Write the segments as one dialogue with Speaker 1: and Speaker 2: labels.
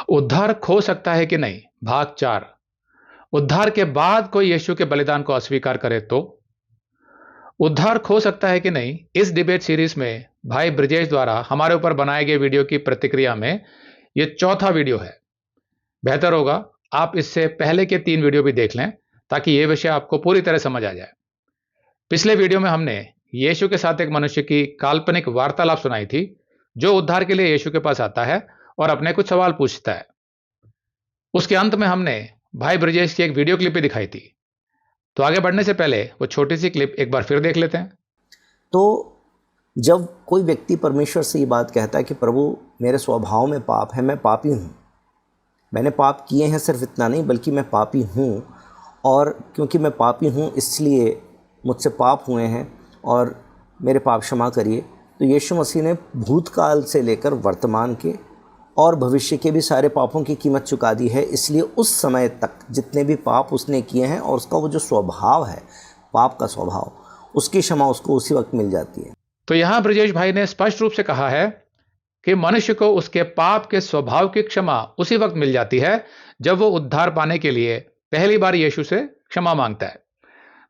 Speaker 1: उद्धार खो सकता है कि नहीं, भाग 4। उद्धार के बाद कोई यीशु के बलिदान को अस्वीकार करे तो उद्धार खो सकता है कि नहीं, इस डिबेट सीरीज में भाई ब्रजेश द्वारा हमारे ऊपर बनाए गए वीडियो की प्रतिक्रिया में यह चौथा वीडियो है। बेहतर होगा आप इससे पहले के 3 वीडियो भी देख लें ताकि यह विषय आपको पूरी तरह समझ आ जाए। पिछले वीडियो में हमने यीशु के साथ एक मनुष्य की काल्पनिक वार्तालाप सुनाई थी जो उद्धार के लिए यीशु के पास आता है और अपने कुछ सवाल पूछता है। उसके अंत में हमने भाई ब्रजेश की एक वीडियो क्लिप भी दिखाई थी। तो आगे बढ़ने से पहले वो छोटी सी क्लिप एक बार फिर देख लेते हैं।
Speaker 2: तो जब कोई व्यक्ति परमेश्वर से ये बात कहता है कि प्रभु मेरे स्वभाव में पाप है, मैं पापी हूँ, मैंने पाप किए हैं, सिर्फ इतना नहीं बल्कि मैं पापी हूँ, और क्योंकि मैं पापी हूँ इसलिए मुझसे पाप हुए हैं और मेरे पाप क्षमा करिए। तो यीशु मसीह ने भूतकाल से लेकर वर्तमान के और भविष्य के भी सारे पापों की कीमत चुका दी है, इसलिए उस समय तक जितने भी पाप उसने किए हैं और उसका वो जो स्वभाव है, पाप का स्वभाव, उसकी क्षमा उसको उसी वक्त मिल जाती है।
Speaker 1: तो यहाँ ब्रजेश भाई ने स्पष्ट रूप से कहा है कि मनुष्य को उसके पाप के स्वभाव की क्षमा उसी वक्त मिल जाती है जब वो उद्धार पाने के लिए पहली बार यीशु से क्षमा मांगता है।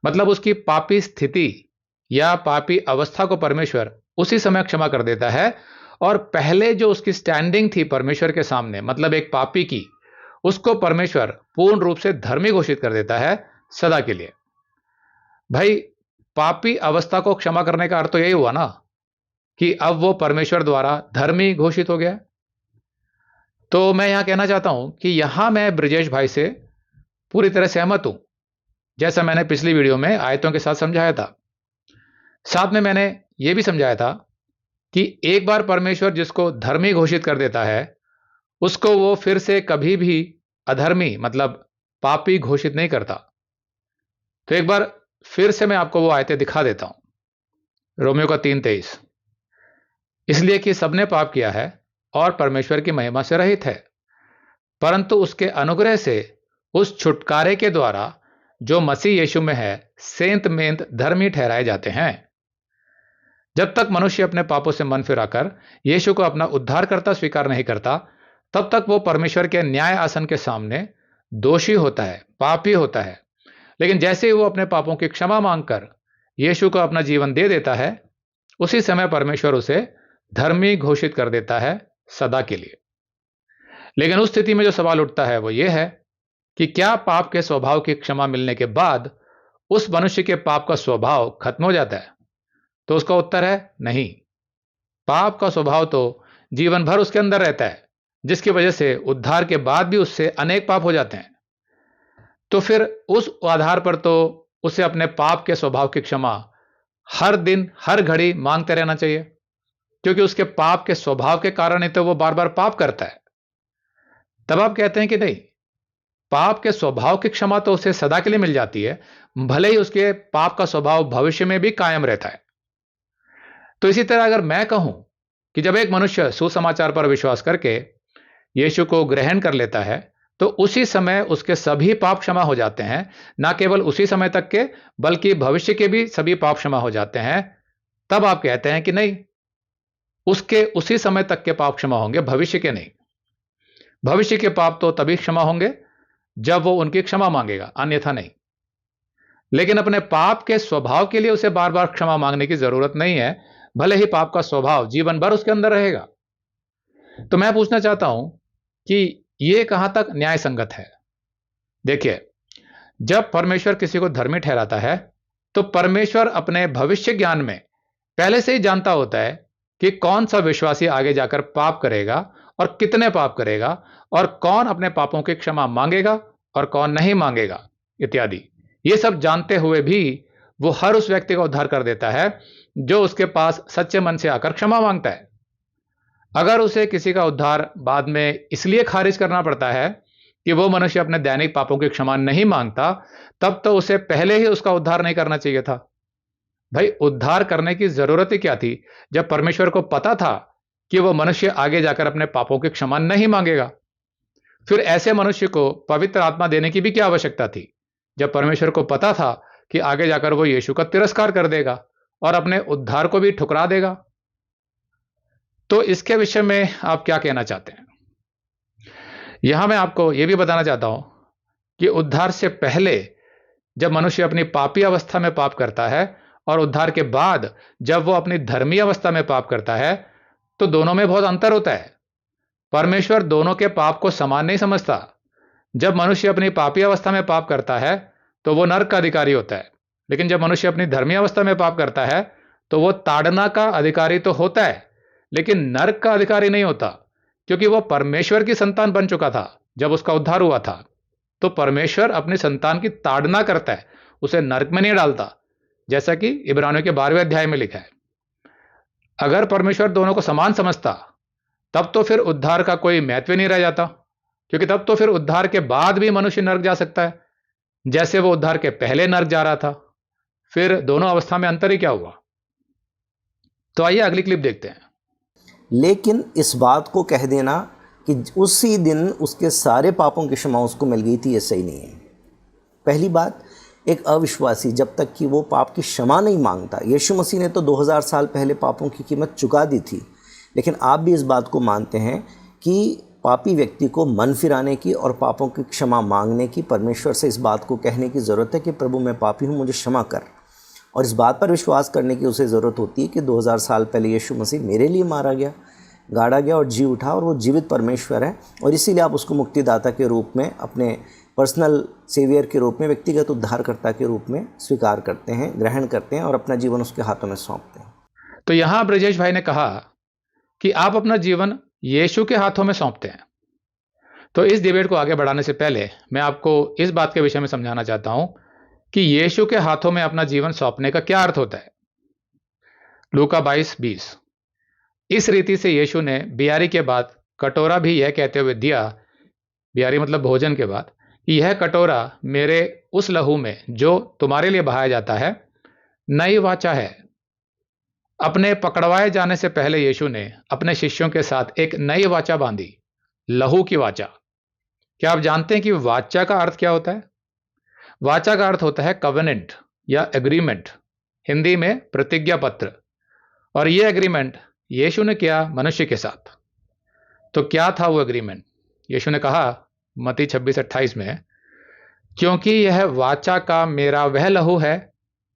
Speaker 1: मतलब उसकी पापी स्थिति या पापी अवस्था को परमेश्वर उसी समय क्षमा कर देता है और पहले जो उसकी स्टैंडिंग थी परमेश्वर के सामने, मतलब एक पापी की, उसको परमेश्वर पूर्ण रूप से धर्मी घोषित कर देता है सदा के लिए। भाई पापी अवस्था को क्षमा करने का अर्थ तो यही हुआ ना कि अब वो परमेश्वर द्वारा धर्मी घोषित हो गया। तो मैं यहां कहना चाहता हूं कि यहां मैं ब्रजेश भाई से पूरी तरह सहमत हूं, जैसा मैंने पिछली वीडियो में आयतों के साथ समझाया था। साथ में मैंने यह भी समझाया था कि एक बार परमेश्वर जिसको धर्मी घोषित कर देता है उसको वो फिर से कभी भी अधर्मी मतलब पापी घोषित नहीं करता। तो एक बार फिर से मैं आपको वो आयतें दिखा देता हूं। रोमियो का 3:23, इसलिए कि सबने पाप किया है और परमेश्वर की महिमा से रहित है, परंतु उसके अनुग्रह से उस छुटकारे के द्वारा जो मसीह यीशु में है सेंत मेंत धर्मी ठहराए जाते हैं। जब तक मनुष्य अपने पापों से मन फिराकर यीशु को अपना उद्धारकर्ता स्वीकार नहीं करता, तब तक वो परमेश्वर के न्याय आसन के सामने दोषी होता है, पापी होता है। लेकिन जैसे ही वो अपने पापों की क्षमा मांगकर यीशु को अपना जीवन दे देता है, उसी समय परमेश्वर उसे धर्मी घोषित कर देता है सदा के लिए। लेकिन उस स्थिति में जो सवाल उठता है वो ये है कि क्या पाप के स्वभाव की क्षमा मिलने के बाद उस मनुष्य के पाप का स्वभाव खत्म हो जाता है? तो उसका उत्तर है नहीं। पाप का स्वभाव तो जीवन भर उसके अंदर रहता है, जिसकी वजह से उद्धार के बाद भी उससे अनेक पाप हो जाते हैं। तो फिर उस आधार पर तो उसे अपने पाप के स्वभाव की क्षमा हर दिन हर घड़ी मांगते रहना चाहिए, क्योंकि उसके पाप के स्वभाव के कारण ही तो वो बार बार पाप करता है। तब आप कहते हैं कि नहीं, पाप के स्वभाव की क्षमा तो उसे सदा के लिए मिल जाती है, भले ही उसके पाप का स्वभाव भविष्य में भी कायम रहता है। तो इसी तरह अगर मैं कहूं कि जब एक मनुष्य सुसमाचार पर विश्वास करके यीशु को ग्रहण कर लेता है तो उसी समय उसके सभी पाप क्षमा हो जाते हैं, ना केवल उसी समय तक के बल्कि भविष्य के भी सभी पाप क्षमा हो जाते हैं, तब आप कहते हैं कि नहीं, उसके उसी समय तक के पाप क्षमा होंगे, भविष्य के नहीं। भविष्य के पाप तो तभी क्षमा होंगे जब वो उनकी क्षमा मांगेगा, अन्यथा नहीं। लेकिन अपने पाप के स्वभाव के लिए उसे बार बार क्षमा मांगने की जरूरत नहीं है, भले ही पाप का स्वभाव जीवन भर उसके अंदर रहेगा। तो मैं पूछना चाहता हूं कि यह कहां तक न्याय संगत है। देखिए, जब परमेश्वर किसी को धर्मी ठहराता है तो परमेश्वर अपने भविष्य ज्ञान में पहले से ही जानता होता है कि कौन सा विश्वासी आगे जाकर पाप करेगा और कितने पाप करेगा, और कौन अपने पापों की क्षमा मांगेगा और कौन नहीं मांगेगा इत्यादि। ये सब जानते हुए भी वो हर उस व्यक्ति का उद्धार कर देता है जो उसके पास सच्चे मन से आकर क्षमा मांगता है। अगर उसे किसी का उद्धार बाद में इसलिए खारिज करना पड़ता है कि वो मनुष्य अपने दैनिक पापों की क्षमा नहीं मांगता, तब तो उसे पहले ही उसका उद्धार नहीं करना चाहिए था। भाई, उद्धार करने की जरूरत ही क्या थी जब परमेश्वर को पता था कि वो मनुष्य आगे जाकर अपने पापों की क्षमा नहीं मांगेगा। फिर ऐसे मनुष्य को पवित्र आत्मा देने की भी क्या आवश्यकता थी जब परमेश्वर को पता था कि आगे जाकर वो यीशु का तिरस्कार कर देगा और अपने उद्धार को भी ठुकरा देगा। तो इसके विषय में आप क्या कहना चाहते हैं? यहां मैं आपको यह भी बताना चाहता हूं कि उद्धार से पहले जब मनुष्य अपनी पापी अवस्था में पाप करता है और उद्धार के बाद जब वो अपनी धर्मी अवस्था में पाप करता है, तो दोनों में बहुत अंतर होता है। परमेश्वर दोनों के पाप को समान नहीं समझता। जब मनुष्य अपनी पापी अवस्था में पाप करता है तो वो नरक का अधिकारी होता है, लेकिन जब मनुष्य अपनी धर्मी अवस्था में पाप करता है तो वो ताड़ना का अधिकारी तो होता है, लेकिन नरक का अधिकारी नहीं होता, क्योंकि वो परमेश्वर की संतान बन चुका था जब उसका उद्धार हुआ था। तो परमेश्वर अपनी संतान की ताड़ना करता है, उसे नरक में नहीं डालता, जैसा कि इब्रानियों के 12वें अध्याय में लिखा है। अगर परमेश्वर दोनों को समान समझता तब तो फिर उद्धार का कोई महत्व नहीं रह जाता, क्योंकि तब तो फिर उद्धार के बाद भी मनुष्य नरक जा सकता है, जैसे वो उद्धार के पहले नरक जा रहा था। फिर दोनों अवस्था में अंतर ही क्या हुआ? तो आइए अगली क्लिप देखते हैं।
Speaker 2: लेकिन इस बात को कह देना कि उसी दिन उसके सारे पापों की क्षमा उसको मिल गई थी, ये सही नहीं है। पहली बात, एक अविश्वासी जब तक कि वो पाप की क्षमा नहीं मांगता, यीशु मसीह ने तो 2000 साल पहले पापों की कीमत चुका दी थी, लेकिन आप भी इस बात को मानते हैं कि पापी व्यक्ति को मन फिराने की और पापों की क्षमा मांगने की, परमेश्वर से इस बात को कहने की ज़रूरत है कि प्रभु मैं पापी हूँ, मुझे क्षमा कर। और इस बात पर विश्वास करने की उसे ज़रूरत होती है कि 2000 साल पहले यीशु मसीह मेरे लिए मारा गया, गाड़ा गया और जी उठा, और वो जीवित परमेश्वर है, और इसीलिए आप उसको मुक्तिदाता के रूप में, अपने पर्सनल सेवियर के रूप में, व्यक्तिगत उद्धारकर्ता के रूप में स्वीकार करते हैं, ग्रहण करते हैं और अपना जीवन उसके हाथों में सौंपते हैं।
Speaker 1: तो यहां ब्रजेश भाई ने कहा कि आप अपना जीवन यीशु के हाथों में सौंपते हैं। तो इस डिबेट को आगे बढ़ाने से पहले मैं आपको इस बात के विषय में समझाना चाहता हूं कि यीशु के हाथों में अपना जीवन सौंपने का क्या अर्थ होता है। लूका 22:20, इस रीति से यीशु ने बियारी के बाद कटोरा भी यह कहते हुए दिया, बियारी मतलब भोजन के बाद, कि यह कटोरा मेरे उस लहू में जो तुम्हारे लिए बहाया जाता है नई वाचा है। अपने पकड़वाए जाने से पहले यीशु ने अपने शिष्यों के साथ एक नई वाचा बांधी, लहू की वाचा। क्या आप जानते हैं कि वाचा का अर्थ क्या होता है? वाचा का अर्थ होता है कवेनेंट या एग्रीमेंट, हिंदी में प्रतिज्ञा पत्र। और यह एग्रीमेंट यीशु ने किया मनुष्य के साथ। तो क्या था वो एग्रीमेंट? यीशु ने कहा मत्ती 26:28 में, क्योंकि यह वाचा का मेरा वह लहू है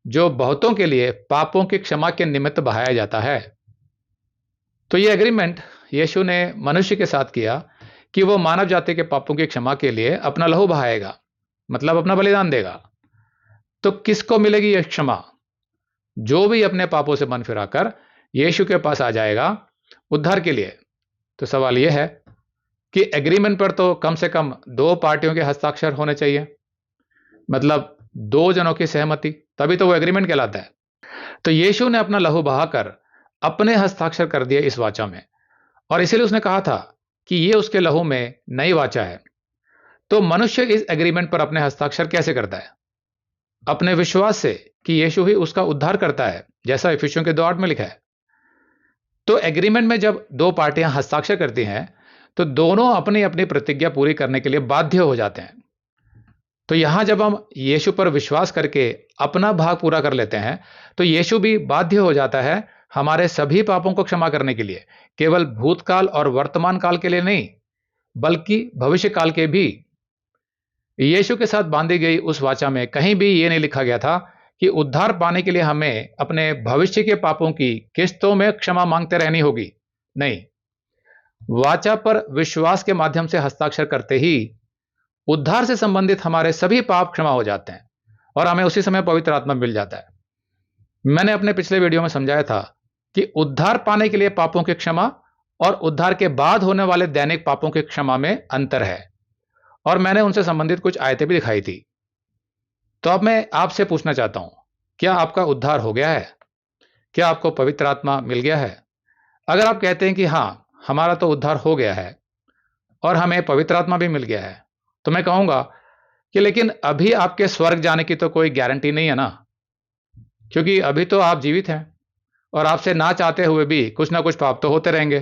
Speaker 1: जो बहुतों के लिए पापों की क्षमा के निमित्त बहाया जाता है। तो यह एग्रीमेंट यीशु ने मनुष्य के साथ किया कि वो मानव जाति के पापों की क्षमा के लिए अपना लहू बहाएगा, मतलब अपना बलिदान देगा। तो किसको मिलेगी यह क्षमा? जो भी अपने पापों से मन फिराकर यीशु के पास आ जाएगा उद्धार के लिए। तो सवाल यह है कि एग्रीमेंट पर तो कम से कम 2 पार्टियों के हस्ताक्षर होने चाहिए, मतलब 2 जनों की सहमति, तभी तो वो एग्रीमेंट कहलाता है। तो यीशु ने अपना लहू बहाकर अपने हस्ताक्षर कर दिए इस वाचा में, और इसीलिए उसने कहा था कि ये उसके लहू में नई वाचा है। तो मनुष्य इस एग्रीमेंट पर अपने हस्ताक्षर कैसे करता है? अपने विश्वास से कि यीशु ही उसका उद्धार करता है, जैसा इफिसियों के 2:8 में लिखा है। तो एग्रीमेंट में जब 2 पार्टियां हस्ताक्षर करती हैं तो दोनों अपनी अपनी प्रतिज्ञा पूरी करने के लिए बाध्य हो जाते हैं। तो यहां जब हम यीशु पर विश्वास करके अपना भाग पूरा कर लेते हैं तो यीशु भी बाध्य हो जाता है हमारे सभी पापों को क्षमा करने के लिए, केवल भूतकाल और वर्तमान काल के लिए नहीं, बल्कि भविष्य काल के भी। यीशु के साथ बांधी गई उस वाचा में कहीं भी यह नहीं लिखा गया था कि उद्धार पाने के लिए हमें अपने भविष्य के पापों की किस्तों में क्षमा मांगते रहनी होगी। नहीं, वाचा पर विश्वास के माध्यम से हस्ताक्षर करते ही उद्धार से संबंधित हमारे सभी पाप क्षमा हो जाते हैं और हमें उसी समय पवित्र आत्मा मिल जाता है। मैंने अपने पिछले वीडियो में समझाया था कि उद्धार पाने के लिए पापों की क्षमा और उद्धार के बाद होने वाले दैनिक पापों की क्षमा में अंतर है, और मैंने उनसे संबंधित कुछ आयतें भी दिखाई थी। तो अब मैं आपसे पूछना चाहता हूं, क्या आपका उद्धार हो गया है? क्या आपको पवित्र आत्मा मिल गया है? अगर आप कहते हैं कि हां, हमारा तो उद्धार हो गया है और हमें पवित्र आत्मा भी मिल गया है, तो मैं कहूंगा कि लेकिन अभी आपके स्वर्ग जाने की तो कोई गारंटी नहीं है ना, क्योंकि अभी तो आप जीवित हैं और आपसे ना चाहते हुए भी कुछ ना कुछ पाप तो होते रहेंगे।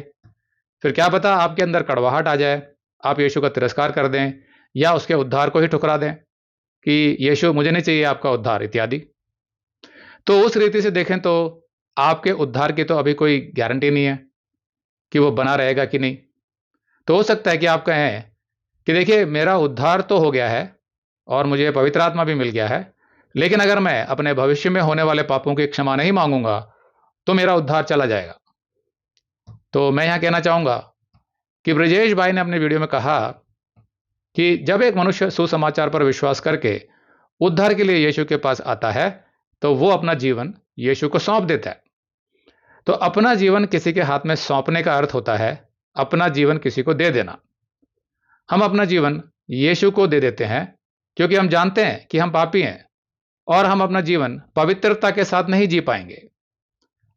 Speaker 1: फिर क्या पता आपके अंदर कड़वाहट आ जाए, आप यीशु का तिरस्कार कर दें या उसके उद्धार को ही ठुकरा दें कि यीशु मुझे नहीं चाहिए आपका उद्धार इत्यादि। तो उस रीति से देखें तो आपके उद्धार की तो अभी कोई गारंटी नहीं है कि वो बना रहेगा कि नहीं। तो हो सकता है कि आप कहें कि देखिए मेरा उद्धार तो हो गया है और मुझे पवित्र आत्मा भी मिल गया है, लेकिन अगर मैं अपने भविष्य में होने वाले पापों की क्षमा नहीं मांगूंगा तो मेरा उद्धार चला जाएगा। तो मैं यहां कहना चाहूंगा कि ब्रजेश भाई ने अपने वीडियो में कहा कि जब एक मनुष्य सुसमाचार पर विश्वास करके उद्धार के लिए यीशु के पास आता है तो वो अपना जीवन यीशु को सौंप देता है। तो अपना जीवन किसी के हाथ में सौंपने का अर्थ होता है अपना जीवन किसी को दे देना। हम अपना जीवन यीशु को दे देते हैं क्योंकि हम जानते हैं कि हम पापी हैं और हम अपना जीवन पवित्रता के साथ नहीं जी पाएंगे।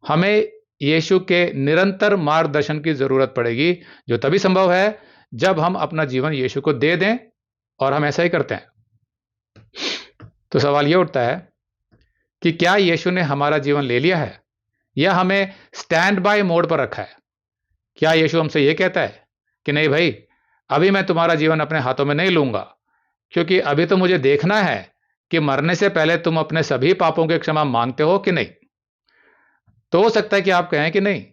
Speaker 1: हमें यीशु के निरंतर मार्गदर्शन की जरूरत पड़ेगी, जो तभी संभव है जब हम अपना जीवन यीशु को दे दें, और हम ऐसा ही करते हैं। तो सवाल यह उठता है कि क्या यीशु ने हमारा जीवन ले लिया है या हमें स्टैंड बाय मोड पर रखा है? क्या यीशु हमसे यह कहता है कि नहीं भाई, अभी मैं तुम्हारा जीवन अपने हाथों में नहीं लूंगा, क्योंकि अभी तो मुझे देखना है कि मरने से पहले तुम अपने सभी पापों की क्षमा मांगते हो कि नहीं? तो हो सकता है कि आप कहें कि नहीं,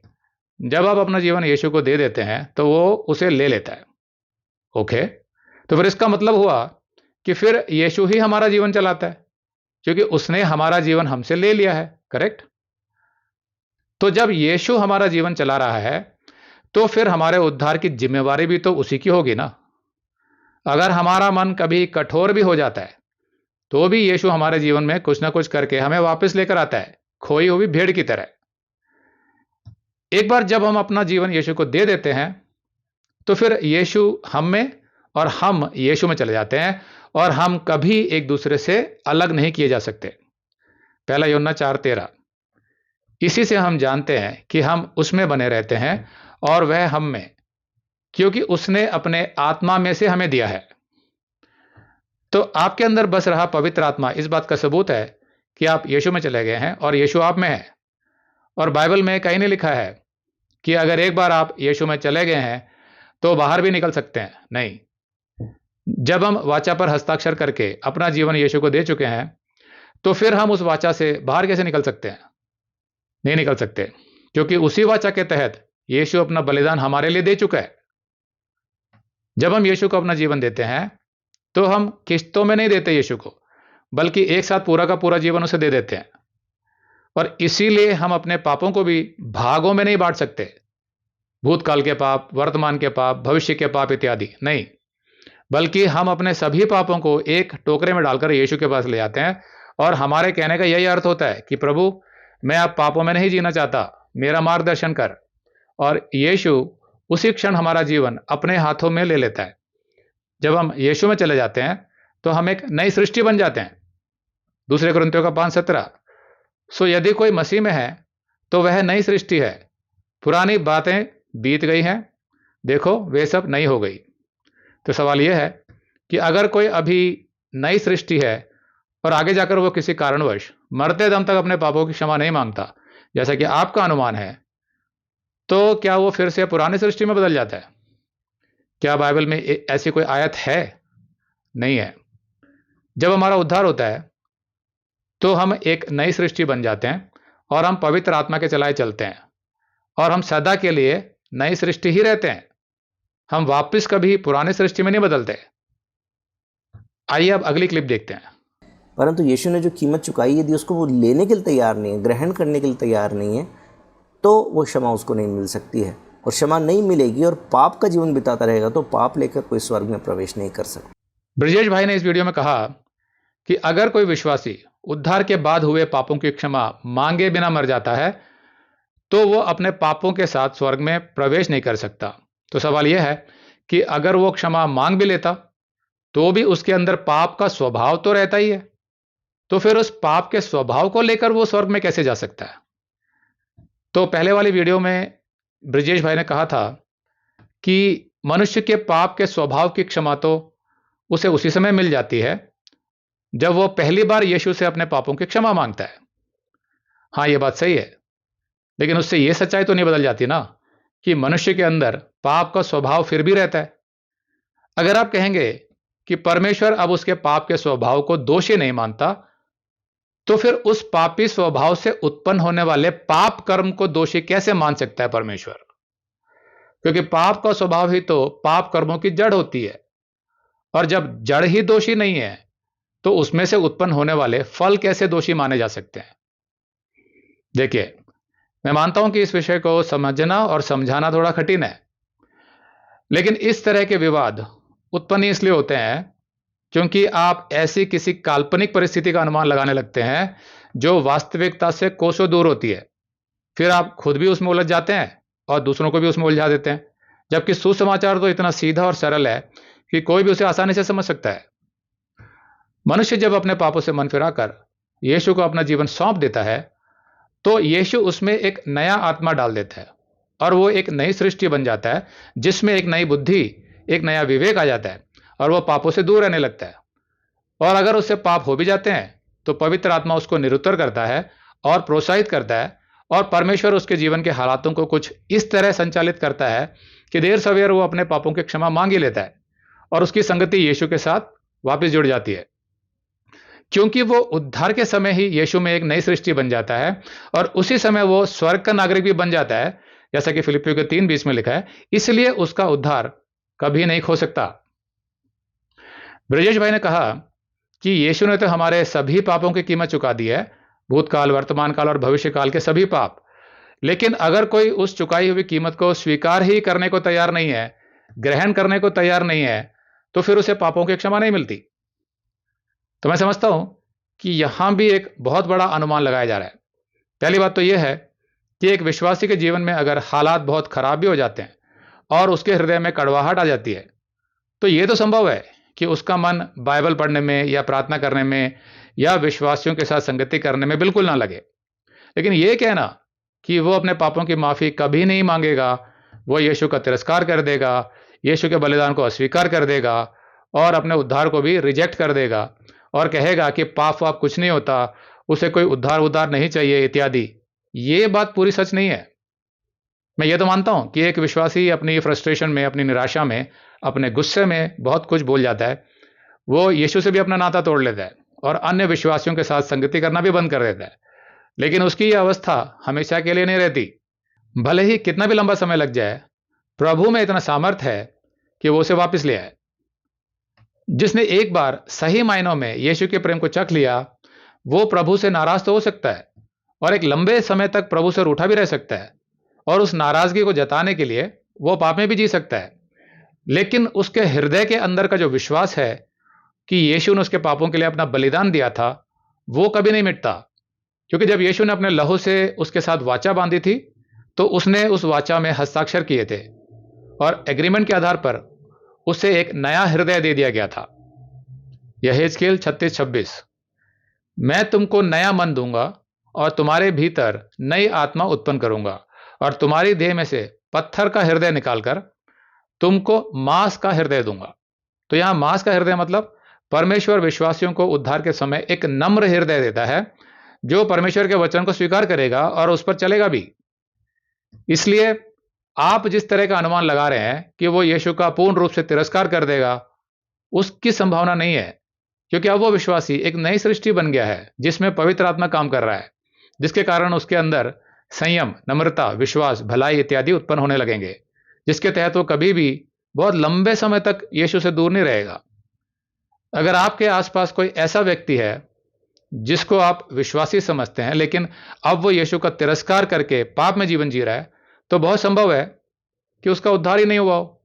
Speaker 1: जब आप अपना जीवन यीशु को दे देते हैं तो वो उसे ले लेता है। ओके, तो फिर इसका मतलब हुआ कि फिर यीशु ही हमारा जीवन चलाता है, क्योंकि उसने हमारा जीवन हमसे ले लिया है। करेक्ट? तो जब यीशु हमारा जीवन चला रहा है तो फिर हमारे उद्धार की जिम्मेवारी भी तो उसी की होगी ना। अगर हमारा मन कभी कठोर भी हो जाता है तो भी यीशु हमारे जीवन में कुछ ना कुछ करके हमें वापस लेकर आता है, खोई हुई भेड़ की तरह। एक बार जब हम अपना जीवन यीशु को दे देते हैं तो फिर यीशु हम में और हम यीशु में चले जाते हैं, और हम कभी एक दूसरे से अलग नहीं किए जा सकते। पहला यूहन्ना 4:13। इसी से हम जानते हैं कि हम उसमें बने रहते हैं और वह हम में, क्योंकि उसने अपने आत्मा में से हमें दिया है। तो आपके अंदर बस रहा पवित्र आत्मा इस बात का सबूत है कि आप यीशु में चले गए हैं और यीशु आप में है। और बाइबल में कहीं नहीं लिखा है कि अगर एक बार आप यीशु में चले गए हैं तो बाहर भी निकल सकते हैं। नहीं, जब हम वाचा पर हस्ताक्षर करके अपना जीवन यीशु को दे चुके हैं तो फिर हम उस वाचा से बाहर कैसे निकल सकते हैं? नहीं निकल सकते, क्योंकि उसी वाचा के तहत यीशु अपना बलिदान हमारे लिए दे चुका है। जब हम यीशु को अपना जीवन देते हैं तो हम किस्तों में नहीं देते यीशु को, बल्कि एक साथ पूरा का पूरा जीवन उसे दे देते हैं। और इसीलिए हम अपने पापों को भी भागों में नहीं बांट सकते, भूतकाल के पाप, वर्तमान के पाप, भविष्य के पाप इत्यादि नहीं, बल्कि हम अपने सभी पापों को एक टोकरे में डालकर यीशु के पास ले आते हैं। और हमारे कहने का यही अर्थ होता है कि प्रभु, मैं अब पापों में नहीं जीना चाहता, मेरा मार्गदर्शन कर। और यीशु उसी क्षण हमारा जीवन अपने हाथों में ले लेता है। जब हम यीशु में चले जाते हैं तो हम एक नई सृष्टि बन जाते हैं। दूसरे कुरिन्थियों का 5:17। सो यदि कोई मसीह में है तो वह नई सृष्टि है, पुरानी बातें बीत गई हैं, देखो वे सब नई हो गई। तो सवाल यह है कि अगर कोई अभी नई सृष्टि है और आगे जाकर वो किसी कारणवश मरते दम तक अपने पापों की क्षमा नहीं मांगता, जैसा कि आपका अनुमान है, तो क्या वो फिर से पुरानी सृष्टि में बदल जाता है? क्या बाइबल में ऐसी कोई आयत है? नहीं है। जब हमारा उद्धार होता है तो हम एक नई सृष्टि बन जाते हैं और हम पवित्र आत्मा के चलाए चलते हैं, और हम सदा के लिए नई सृष्टि ही रहते हैं। हम वापस कभी पुराने सृष्टि में नहीं बदलते। आइए अब अगली क्लिप देखते हैं।
Speaker 2: परंतु यीशु ने जो कीमत चुकाई, यदि उसको वो लेने के लिए तैयार नहीं है, ग्रहण करने के लिए तैयार नहीं है, तो वो क्षमा उसको नहीं मिल सकती है। और क्षमा नहीं मिलेगी और पाप का जीवन बिताता रहेगा तो पाप लेकर कोई स्वर्ग में प्रवेश नहीं कर सकता।
Speaker 1: ब्रजेश भाई ने इस वीडियो में कहा कि अगर कोई विश्वासी उद्धार के बाद हुए पापों की क्षमा मांगे बिना मर जाता है तो वो अपने पापों के साथ स्वर्ग में प्रवेश नहीं कर सकता। तो सवाल यह है कि अगर वो क्षमा मांग भी लेता तो भी उसके अंदर पाप का स्वभाव तो रहता ही है, तो फिर उस पाप के स्वभाव को लेकर वो स्वर्ग में कैसे जा सकता है? तो पहले वाली वीडियो में ब्रजेश भाई ने कहा था कि मनुष्य के पाप के स्वभाव की क्षमा तो उसे उसी समय मिल जाती है जब वो पहली बार यीशु से अपने पापों की क्षमा मांगता है। हाँ, ये बात सही है, लेकिन उससे ये सच्चाई तो नहीं बदल जाती ना कि मनुष्य के अंदर पाप का स्वभाव फिर भी रहता है। अगर आप कहेंगे कि परमेश्वर अब उसके पाप के स्वभाव को दोषी नहीं मानता, तो फिर उस पापी स्वभाव से उत्पन्न होने वाले पाप कर्म को दोषी कैसे मान सकता है परमेश्वर? क्योंकि पाप का स्वभाव ही तो पाप कर्मों की जड़ होती है। और जब जड़ ही दोषी नहीं है, तो उसमें से उत्पन्न होने वाले फल कैसे दोषी माने जा सकते हैं? देखिए, मैं मानता हूं कि इस विषय को समझना और समझाना थोड़ा कठिन है, लेकिन इस तरह के विवाद उत्पन्न इसलिए होते हैं क्योंकि आप ऐसी किसी काल्पनिक परिस्थिति का अनुमान लगाने लगते हैं जो वास्तविकता से कोसों दूर होती है। फिर आप खुद भी उसमें उलझ जाते हैं और दूसरों को भी उसमें उलझा देते हैं, जबकि सुसमाचार तो इतना सीधा और सरल है कि कोई भी उसे आसानी से समझ सकता है। मनुष्य जब अपने पापों से मन फिराकर यीशु को अपना जीवन सौंप देता है, तो यीशु उसमें एक नया आत्मा डाल देता है और वो एक नई सृष्टि बन जाता है, जिसमें एक नई बुद्धि, एक नया विवेक आ जाता है और वह पापों से दूर रहने लगता है। और अगर उससे पाप हो भी जाते हैं, तो पवित्र आत्मा उसको निरुत्तर करता है और प्रोत्साहित करता है, और परमेश्वर उसके जीवन के हालातों को कुछ इस तरह संचालित करता है कि देर सवेर वो अपने पापों की क्षमा मांग ही लेता है और उसकी संगति यीशु के साथ वापस जुड़ जाती है, क्योंकि वो उद्धार के समय ही यीशु में एक नई सृष्टि बन जाता है और उसी समय वो स्वर्ग का नागरिक भी बन जाता है, जैसा कि फिलिपियों के 3:20 में लिखा है। इसलिए उसका उद्धार कभी नहीं खो सकता। ब्रजेश भाई ने कहा कि यीशु ने तो हमारे सभी पापों की कीमत चुका दी है, भूतकाल, वर्तमान काल और भविष्य काल के सभी पाप। लेकिन अगर कोई उस चुकाई हुई कीमत को स्वीकार ही करने को तैयार नहीं है, ग्रहण करने को तैयार नहीं है, तो फिर उसे पापों की क्षमा नहीं मिलती। तो मैं समझता हूं कि यहां भी एक बहुत बड़ा अनुमान लगाया जा रहा है। पहली बात तो यह है कि एक विश्वासी के जीवन में अगर हालात बहुत खराब भी हो जाते हैं और उसके हृदय में कड़वाहट आ जाती है, तो यह तो संभव है कि उसका मन बाइबल पढ़ने में या प्रार्थना करने में या विश्वासियों के साथ संगति करने में बिल्कुल ना लगे। लेकिन यह कहना कि वो अपने पापों की माफी कभी नहीं मांगेगा, वो यीशु का तिरस्कार कर देगा, यीशु के बलिदान को अस्वीकार कर देगा और अपने उद्धार को भी रिजेक्ट कर देगा और कहेगा कि पाप वाप कुछ नहीं होता, उसे कोई उद्धार नहीं चाहिए इत्यादि, ये बात पूरी सच नहीं है। मैं ये तो मानता हूं कि एक विश्वासी अपनी फ्रस्ट्रेशन में, अपनी निराशा में, अपने गुस्से में बहुत कुछ बोल जाता है, वो यीशु से भी अपना नाता तोड़ लेता है और अन्य विश्वासियों के साथ संगति करना भी बंद कर देता है। लेकिन उसकी यह अवस्था हमेशा के लिए नहीं रहती। भले ही कितना भी लंबा समय लग जाए, प्रभु में इतना सामर्थ्य है कि वो उसे वापस ले आए। जिसने एक बार सही मायनों में यीशु के प्रेम को चख लिया, वो प्रभु से नाराज तो हो सकता है और एक लंबे समय तक प्रभु से रूठा भी रह सकता है, और उस नाराजगी को जताने के लिए वो पाप में भी जी सकता है। लेकिन उसके हृदय के अंदर का जो विश्वास है कि यीशु ने उसके पापों के लिए अपना बलिदान दिया था, वो कभी नहीं मिटता। क्योंकि जब यीशु ने अपने लहू से उसके साथ वाचा बांधी थी, तो उसने उस वाचा में हस्ताक्षर किए थे और एग्रीमेंट के आधार पर उसे एक नया हृदय दे दिया गया था। यहेजकेल 36:26, मैं तुमको नया मन दूंगा और तुम्हारे भीतर नई आत्मा उत्पन्न करूंगा और तुम्हारी देह में से पत्थर का हृदय निकालकर तुमको मांस का हृदय दूंगा। तो यहां मांस का हृदय मतलब परमेश्वर विश्वासियों को उद्धार के समय एक नम्र हृदय देता है, जो परमेश्वर के वचन को स्वीकार करेगा और उस पर चलेगा भी। इसलिए आप जिस तरह का अनुमान लगा रहे हैं कि वो यीशु का पूर्ण रूप से तिरस्कार कर देगा, उसकी संभावना नहीं है, क्योंकि अब वो विश्वासी एक नई सृष्टि बन गया है जिसमें पवित्र आत्मा काम कर रहा है, जिसके कारण उसके अंदर संयम, नम्रता, विश्वास, भलाई इत्यादि उत्पन्न होने लगेंगे, जिसके तहत वो कभी भी बहुत लंबे समय तक यीशु से दूर नहीं रहेगा। अगर आपके आसपास कोई ऐसा व्यक्ति है जिसको आप विश्वासी समझते हैं, लेकिन अब वो यीशु का तिरस्कार करके पाप में जीवन जी रहा है, तो बहुत संभव है कि उसका उद्धार ही नहीं हुआ हो।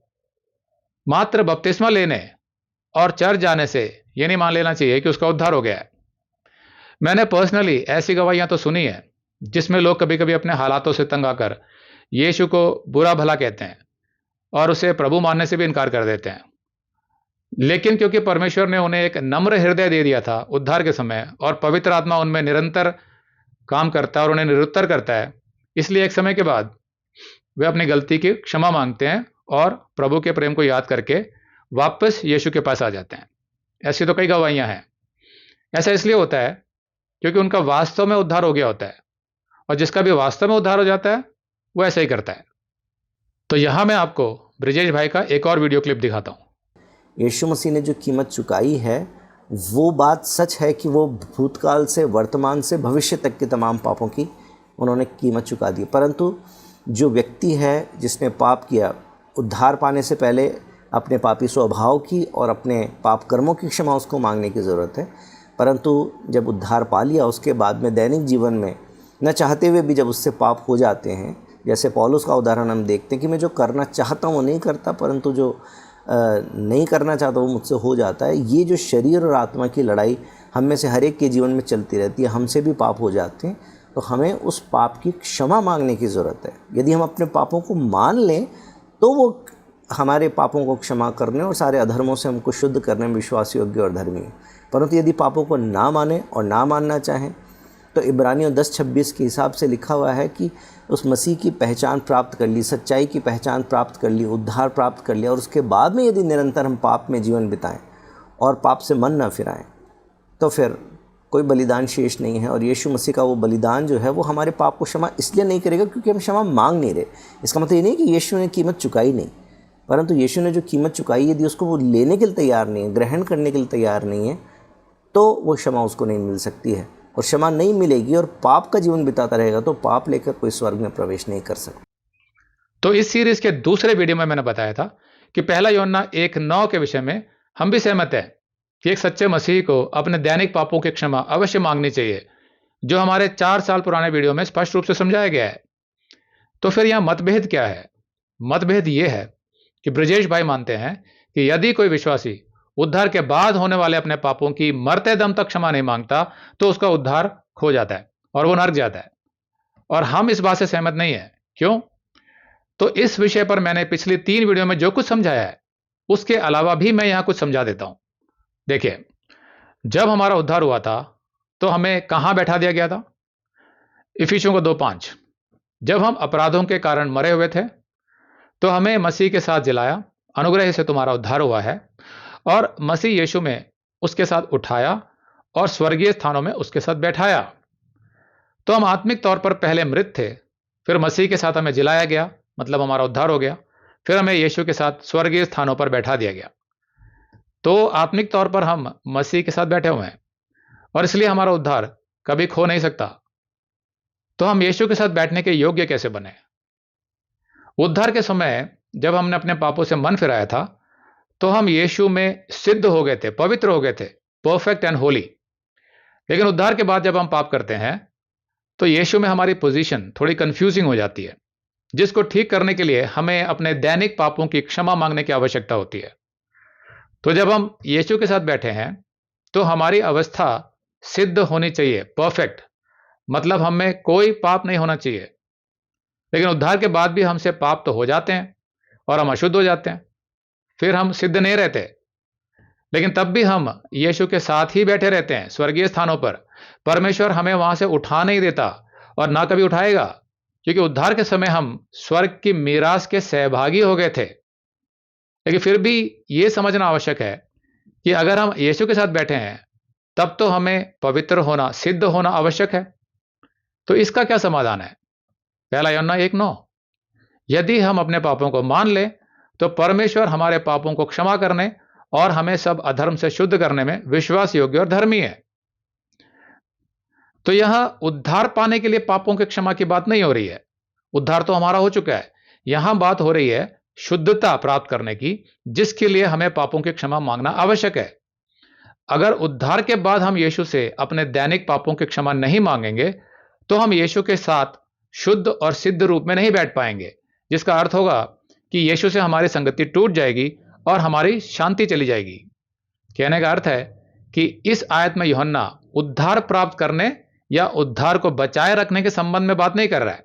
Speaker 1: मात्र बपतिस्मा लेने और चर्च जाने से यह नहीं मान लेना चाहिए कि उसका उद्धार हो गया है। मैंने पर्सनली ऐसी गवाहियां तो सुनी है जिसमें लोग कभी कभी अपने हालातों से तंग आकर यीशु को बुरा भला कहते हैं और उसे प्रभु मानने से भी इनकार कर देते हैं। लेकिन क्योंकि परमेश्वर ने उन्हें एक नम्र हृदय दे दिया था उद्धार के समय, और पवित्र आत्मा उनमें निरंतर काम करता है और उन्हें निरुत्तर करता है, इसलिए एक समय के बाद वे अपनी गलती की क्षमा मांगते हैं और प्रभु के प्रेम को याद करके वापस यीशु के पास आ जाते हैं। ऐसी तो कई गवाहियां हैं। ऐसा इसलिए होता है क्योंकि उनका वास्तव में उद्धार हो गया होता है, और जिसका भी वास्तव में उद्धार हो जाता है वो ऐसा ही करता है। तो यहां मैं आपको ब्रिजेश भाई का एक और वीडियो क्लिप दिखाता हूं।
Speaker 2: यीशु मसीह ने जो कीमत चुकाई है, वो बात सच है कि वो भूतकाल से, वर्तमान से, भविष्य तक के तमाम पापों की उन्होंने कीमत चुका दी। परंतु जो व्यक्ति है जिसने पाप किया, उद्धार पाने से पहले अपने पापी स्वभाव की और अपने पाप कर्मों की क्षमा उसको मांगने की ज़रूरत है। परंतु जब उद्धार पा लिया उसके बाद में दैनिक जीवन में न चाहते हुए भी जब उससे पाप हो जाते हैं, जैसे पौलुस का उदाहरण हम देखते हैं कि मैं जो करना चाहता हूँ वो नहीं करता, परंतु जो नहीं करना चाहता वो मुझसे हो जाता है। ये जो शरीर और आत्मा की लड़ाई हम में से हर एक के जीवन में चलती रहती है, हमसे भी पाप हो जाते हैं, तो हमें उस पाप की क्षमा मांगने की ज़रूरत है। यदि हम अपने पापों को मान लें तो वो हमारे पापों को क्षमा करने और सारे अधर्मों से हमको शुद्ध करने में विश्वास योग्य और धर्मी है। परंतु यदि पापों को ना माने और ना मानना चाहें तो इब्रानियों 10:26 के हिसाब से लिखा हुआ है कि उस मसीह की पहचान प्राप्त कर ली, सच्चाई की पहचान प्राप्त कर ली, उद्धार प्राप्त कर लिया, और उसके बाद में यदि निरंतर हम पाप में जीवन बिताएं और पाप से मन न फिराएं तो फिर कोई बलिदान शेष नहीं है। और यीशु मसीह का वो बलिदान जो है वो हमारे पाप को क्षमा इसलिए नहीं करेगा क्योंकि हम क्षमा मांग नहीं रहे। इसका मतलब ये नहीं कि यीशु ने कीमत चुकाई नहीं, परंतु यीशु ने जो कीमत चुकाई यदि उसको वो लेने के लिए तैयार नहीं है, ग्रहण करने के लिए तैयार नहीं है, तो वो क्षमा उसको नहीं मिल सकती है। और क्षमा नहीं मिलेगी और पाप का जीवन बिताता रहेगा तो पाप लेकर कोई स्वर्ग में प्रवेश नहीं कर सकता।
Speaker 1: तो इस सीरीज के दूसरे वीडियो में मैंने बताया था कि पहला यूहन्ना 1:9 के विषय में हम भी सहमत हैं कि एक सच्चे मसीह को अपने दैनिक पापों की क्षमा अवश्य मांगनी चाहिए, जो हमारे 4 साल पुराने वीडियो में स्पष्ट रूप से समझाया गया है। तो फिर यहाँ मतभेद क्या है? मतभेद ये है कि ब्रजेश भाई मानते हैं कि यदि कोई विश्वासी उद्धार के बाद होने वाले अपने पापों की मरते दम तक क्षमा नहीं मांगता तो उसका उद्धार खो जाता है और वो नरक जाता है, और हम इस बात से सहमत नहीं है। क्यों? तो इस विषय पर मैंने पिछली 3 वीडियो में जो कुछ समझाया है उसके अलावा भी मैं यहां कुछ समझा देता हूं। देखिए, जब हमारा उद्धार हुआ था तो हमें कहां बैठा दिया गया था? इफिसियों को 2:5। जब हम अपराधों के कारण मरे हुए थे तो हमें मसीह के साथ जिलाया, अनुग्रह से तुम्हारा उद्धार हुआ है, और मसीह यीशु में उसके साथ उठाया और स्वर्गीय स्थानों में उसके साथ बैठाया। तो हम आत्मिक तौर पर पहले मृत थे, फिर मसीह के साथ हमें जिलाया गया, मतलब हमारा उद्धार हो गया, फिर हमें यीशु के साथ स्वर्गीय स्थानों पर बैठा दिया गया। तो आत्मिक तौर पर हम मसीह के साथ बैठे हुए हैं और इसलिए हमारा उद्धार कभी खो नहीं सकता। तो हम यीशु के साथ बैठने के योग्य कैसे बने? उद्धार के समय जब हमने अपने पापों से मन फिराया था तो हम यीशु में सिद्ध हो गए थे, पवित्र हो गए थे, परफेक्ट एंड होली। लेकिन उद्धार के बाद जब हम पाप करते हैं तो यीशु में हमारी पोजीशन थोड़ी कंफ्यूजिंग हो जाती है, जिसको ठीक करने के लिए हमें अपने दैनिक पापों की क्षमा मांगने की आवश्यकता होती है। तो जब हम यीशु के साथ बैठे हैं तो हमारी अवस्था सिद्ध होनी चाहिए, परफेक्ट, मतलब हम में कोई पाप नहीं होना चाहिए। लेकिन उद्धार के बाद भी हमसे पाप तो हो जाते हैं और हम अशुद्ध हो जाते हैं, फिर हम सिद्ध नहीं रहते। लेकिन तब भी हम यीशु के साथ ही बैठे रहते हैं स्वर्गीय स्थानों पर। परमेश्वर हमें वहां से उठा नहीं देता और ना कभी उठाएगा, क्योंकि उद्धार के समय हम स्वर्ग की मीरास के सहभागी हो गए थे। लेकिन फिर भी यह समझना आवश्यक है कि अगर हम यीशु के साथ बैठे हैं तब तो हमें पवित्र होना, सिद्ध होना आवश्यक है। तो इसका क्या समाधान है? पहला यूहन्ना 1:9, यदि हम अपने पापों को मान लें तो परमेश्वर हमारे पापों को क्षमा करने और हमें सब अधर्म से शुद्ध करने में विश्वास योग्य और धर्मी है। तो यह उद्धार पाने के लिए पापों की क्षमा की बात नहीं हो रही है, उद्धार तो हमारा हो चुका है। यहां बात हो रही है शुद्धता प्राप्त करने की, जिसके लिए हमें पापों की क्षमा मांगना आवश्यक है। अगर उद्धार के बाद हम यीशु से अपने दैनिक पापों की क्षमा नहीं मांगेंगे तो हम यीशु के साथ शुद्ध और सिद्ध रूप में नहीं बैठ पाएंगे, जिसका अर्थ होगा कि यीशु से हमारी संगति टूट जाएगी और हमारी शांति चली जाएगी। कहने का अर्थ है कि इस आयत में यूहन्ना उद्धार प्राप्त करने या उद्धार को बचाए रखने के संबंध में बात नहीं कर रहा है,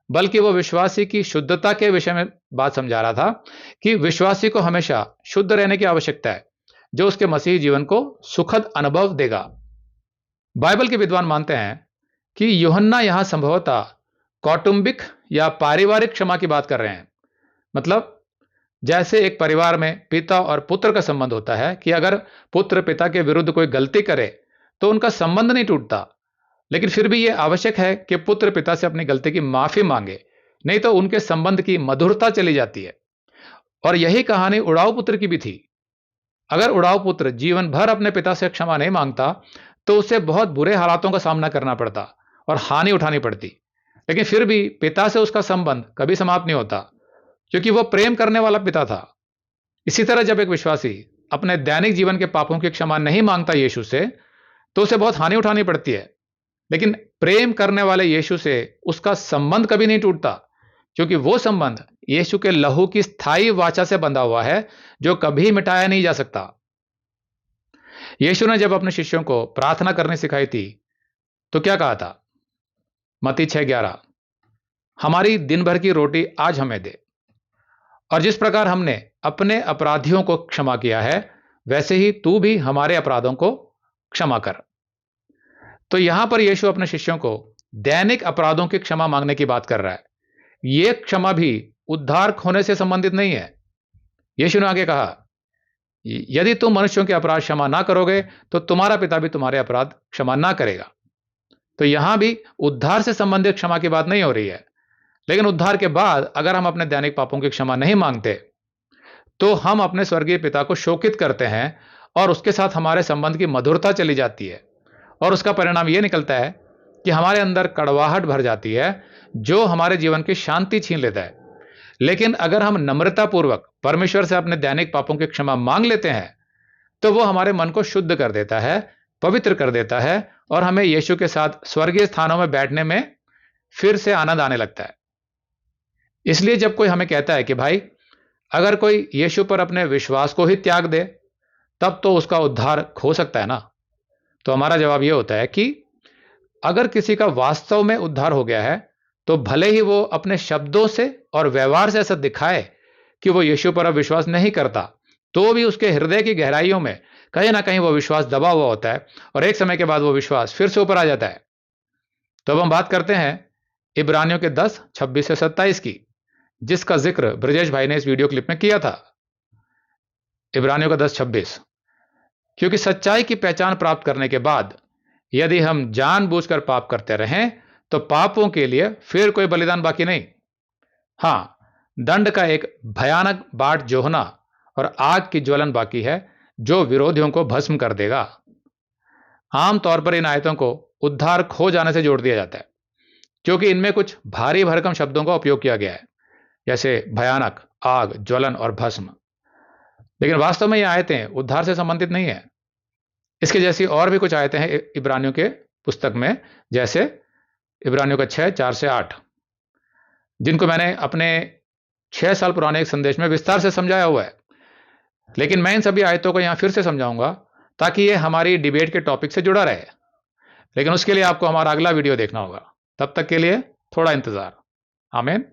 Speaker 1: बल्कि वो विश्वासी की शुद्धता के विषय में बात समझा रहा था कि विश्वासी को हमेशा शुद्ध रहने की आवश्यकता है, जो उसके मसीही जीवन को सुखद अनुभव देगा। बाइबल के विद्वान मानते हैं कि यूहन्ना यहां संभवतः कौटुंबिक या पारिवारिक क्षमा की बात कर रहे हैं। मतलब जैसे एक परिवार में पिता और पुत्र का संबंध होता है कि अगर पुत्र पिता के विरुद्ध कोई गलती करे तो उनका संबंध नहीं टूटता, लेकिन फिर भी यह आवश्यक है कि पुत्र पिता से अपनी गलती की माफी मांगे, नहीं तो उनके संबंध की मधुरता चली जाती है। और यही कहानी उड़ाऊ पुत्र की भी थी। अगर उड़ाऊ पुत्र जीवन भर अपने पिता से क्षमा नहीं मांगता तो उसे बहुत बुरे हालातों का सामना करना पड़ता और हानि उठानी पड़ती, लेकिन फिर भी पिता से उसका संबंध कभी समाप्त नहीं होता, क्योंकि वह प्रेम करने वाला पिता था। इसी तरह जब एक विश्वासी अपने दैनिक जीवन के पापों की क्षमा नहीं मांगता यीशु से, तो उसे बहुत हानि उठानी पड़ती है। लेकिन प्रेम करने वाले यीशु से उसका संबंध कभी नहीं टूटता, क्योंकि वो संबंध यीशु के लहू की स्थायी वाचा से बंधा हुआ है, जो कभी मिटाया नहीं जा सकता। यीशु ने जब अपने शिष्यों को प्रार्थना करनी सिखाई थी, तो क्या कहा था? मत्ती 6:11, हमारी दिन भर की रोटी आज हमें दे। और जिस प्रकार हमने अपने अपराधियों को क्षमा किया है, वैसे ही तू भी हमारे अपराधों को क्षमा कर। तो यहां पर यीशु अपने शिष्यों को दैनिक अपराधों की क्षमा मांगने की बात कर रहा है। यह क्षमा भी उद्धार होने से संबंधित नहीं है। यीशु ने आगे कहा, यदि तुम मनुष्यों के अपराध क्षमा ना करोगे, तो तुम्हारा पिता भी तुम्हारे अपराध क्षमा ना करेगा। तो यहां भी उद्धार से संबंधित क्षमा की बात नहीं हो रही है। लेकिन उद्धार के बाद अगर हम अपने दैनिक पापों की क्षमा नहीं मांगते, तो हम अपने स्वर्गीय पिता को शोकित करते हैं और उसके साथ हमारे संबंध की मधुरता चली जाती है। और उसका परिणाम यह निकलता है कि हमारे अंदर कड़वाहट भर जाती है, जो हमारे जीवन की शांति छीन लेता है। लेकिन अगर हम नम्रतापूर्वक परमेश्वर से अपने दैनिक पापों की क्षमा मांग लेते हैं, तो वो हमारे मन को शुद्ध कर देता है, पवित्र कर देता है और हमें यीशु के साथ स्वर्गीय स्थानों में बैठने में फिर से आनंद आने लगता है। इसलिए जब कोई हमें कहता है कि भाई, अगर कोई यीशु पर अपने विश्वास को ही त्याग दे, तब तो उसका उद्धार हो सकता है ना? तो हमारा जवाब यह होता है कि अगर किसी का वास्तव में उद्धार हो गया है, तो भले ही वो अपने शब्दों से और व्यवहार से ऐसा दिखाए कि वो यीशु पर अब विश्वास नहीं करता, तो भी उसके हृदय की गहराइयों में कहीं ना कहीं वो विश्वास दबा हुआ होता है और एक समय के बाद वो विश्वास फिर से ऊपर आ जाता है। तो अब हम बात करते हैं इब्रानियों के 10:26 से 27 की, जिसका जिक्र ब्रजेश भाई ने इस वीडियो क्लिप में किया था। इब्रानियों का 10:26, क्योंकि सच्चाई की पहचान प्राप्त करने के बाद यदि हम जानबूझकर पाप करते रहें, तो पापों के लिए फिर कोई बलिदान बाकी नहीं। हां, दंड का एक भयानक बाट जोहना और आग की ज्वलन बाकी है, जो विरोधियों को भस्म कर देगा। आमतौर पर इन आयतों को उद्धार खो जाने से जोड़ दिया जाता है, क्योंकि इनमें कुछ भारी भरकम शब्दों का उपयोग किया गया है, जैसे भयानक, आग, ज्वलन और भस्म। लेकिन वास्तव में ये आयतें उद्धार से संबंधित नहीं है। इसके जैसी और भी कुछ आयतें हैं इब्रानियों के पुस्तक में, जैसे इब्रानियों का 6:4 से 8, जिनको मैंने अपने 6 साल पुराने एक संदेश में विस्तार से समझाया हुआ है। लेकिन मैं इन सभी आयतों को यहां फिर से समझाऊंगा, ताकि ये हमारी डिबेट के टॉपिक से जुड़ा रहे। लेकिन उसके लिए आपको हमारा अगला वीडियो देखना होगा। तब तक के लिए थोड़ा इंतजार। आमीन।